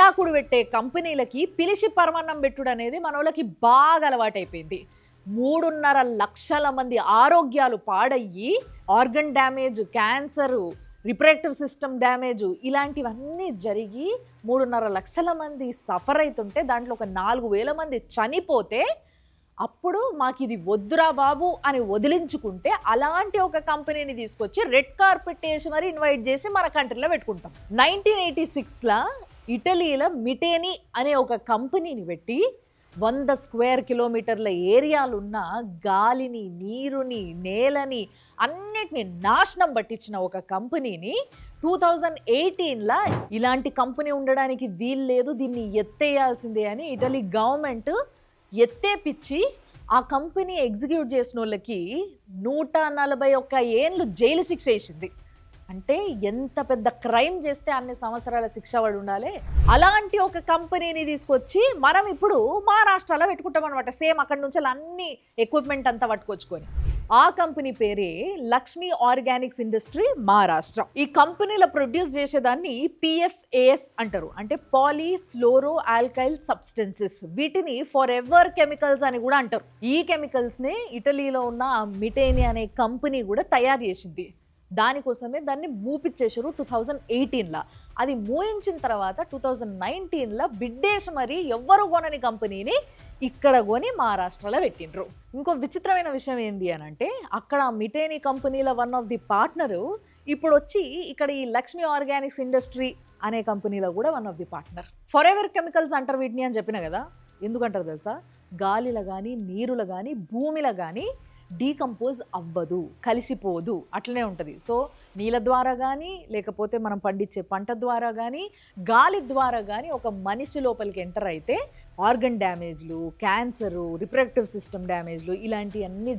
విడాకుడు పెట్టే కంపెనీలకి పిలిచి పరమాన్నం పెట్టుడు అనేది మనోళ్ళకి బాగా అలవాటైపోయింది. 3.5 లక్షల మంది ఆరోగ్యాలు పాడయ్యి organ damage, cancer, reproductive system damage ఇలాంటివన్నీ జరిగి 3.5 లక్షల మంది సఫర్ అవుతుంటే దాంట్లో ఒక 4,000 మంది చనిపోతే అప్పుడు మాకు ఇది వద్దురా బాబు అని వదిలించుకుంటే అలాంటి ఒక కంపెనీని తీసుకొచ్చి రెడ్ కార్పెట్ వేసి మరి ఇన్వైట్ చేసి మన కంట్రీలో పెట్టుకుంటాం. 1986లో ఇటలీలో మిటేని అనే ఒక కంపెనీని పెట్టి 100 స్క్వేర్ కిలోమీటర్ల ఏరియాలున్న గాలిని, నీరుని, నేలని అన్నిటిని నాశనం పట్టించిన ఒక కంపెనీని 2018లో ఇలాంటి కంపెనీ ఉండడానికి వీలు లేదు, దీన్ని ఎత్తేయాల్సిందే అని ఇటలీ గవర్నమెంట్ ఎత్తేపిచ్చి ఆ కంపెనీ ఎగ్జిక్యూట్ చేసిన వాళ్ళకి 141 ఏళ్ళు జైలు శిక్ష వేసింది. అంటే ఎంత పెద్ద క్రైమ్ చేస్తే అన్ని సంవత్సరాల శిక్ష పడి ఉండాలి. అలాంటి ఒక కంపెనీని తీసుకొచ్చి మనం ఇప్పుడు మహారాష్ట్రలో పెట్టుకుంటాం అనమాట. సేమ్ అక్కడి నుంచి అన్ని ఎక్విప్మెంట్ అంతా పట్టుకొచ్చుకొని. ఆ కంపెనీ పేరే లక్ష్మీ ఆర్గానిక్స్ ఇండస్ట్రీ మహారాష్ట్ర. ఈ కంపెనీలో ప్రొడ్యూస్ చేసేదాన్ని PFAS అంటారు, అంటే పాలీ ఫ్లోరో ఆల్కైల్ సబ్స్టెన్సెస్. వీటిని ఫర్ ఎవర్ కెమికల్స్ అని కూడా అంటారు. ఈ కెమికల్స్ని ఇటలీలో ఉన్న మిటేని అనే కంపెనీ కూడా తయారు చేసింది. దానికోసమే దాన్ని మూపిచ్చేసారు 2018లో. అది మూయించిన తర్వాత 2019లో బిడ్డేసి మరి ఎవ్వరు కొనని కంపెనీని ఇక్కడ కొని మహారాష్ట్రలో పెట్టిండ్రు. ఇంకో విచిత్రమైన విషయం ఏంది అని అంటే, అక్కడ మిటేని కంపెనీలో వన్ ఆఫ్ ది పార్ట్నరు ఇప్పుడు వచ్చి ఇక్కడ ఈ లక్ష్మీ ఆర్గానిక్స్ ఇండస్ట్రీ అనే కంపెనీలో కూడా one of the partner. For ever chemicals అంటారు వీటిని అని చెప్పిన కదా. ఎందుకంటారు తెలుసా? గాలిలో కానీ, నీరులో కానీ, భూమిలో కానీ డీకంపోజ్ అవ్వదు, కలిసిపోదు, అట్లనే ఉంటుంది. సో నీళ్ళ ద్వారా కానీ, లేకపోతే మనం పండించే పంట ద్వారా కానీ, గాలి ద్వారా కానీ ఒక మనిషి లోపలికి ఎంటర్ అయితే ఆర్గన్ డ్యామేజ్లు, క్యాన్సరు, రిప్రొడక్టివ్ సిస్టమ్ డ్యామేజ్లు ఇలాంటివన్నీ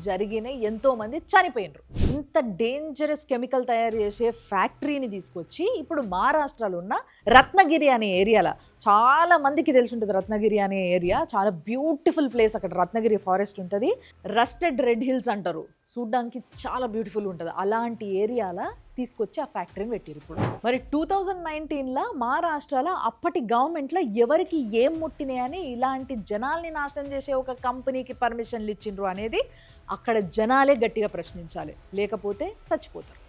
జరిగినాయి. ఎంతోమంది చనిపోయినరు. ఇంత డేంజరస్ కెమికల్ తయారు చేసే ఫ్యాక్టరీని తీసుకొచ్చి ఇప్పుడు మహారాష్ట్రలో ఉన్న రత్నగిరి అనే ఏరియాలో, చాలా మందికి తెలిసి ఉంటుంది రత్నగిరి అనే ఏరియా, చాలా బ్యూటిఫుల్ ప్లేస్. అక్కడ రత్నగిరి ఫారెస్ట్ ఉంటుంది, రస్టెడ్ రెడ్ హిల్స్ అంటారు, చూడ్డానికి చాలా బ్యూటిఫుల్ ఉంటుంది. అలాంటి ఏరియాలో తీసుకొచ్చి ఆ ఫ్యాక్టరీని పెట్టారు ఇప్పుడు. మరి 2019లో మహారాష్ట్రలో అప్పటి గవర్నమెంట్లో ఎవరికి ఏం ముట్టినాయని ఇలాంటి జనాల్ని నాశనం చేసే ఒక కంపెనీకి పర్మిషన్లు ఇచ్చిండ్రు అనేది అక్కడ జనాలే గట్టిగా ప్రశ్నించాలి, లేకపోతే చచ్చిపోతారు.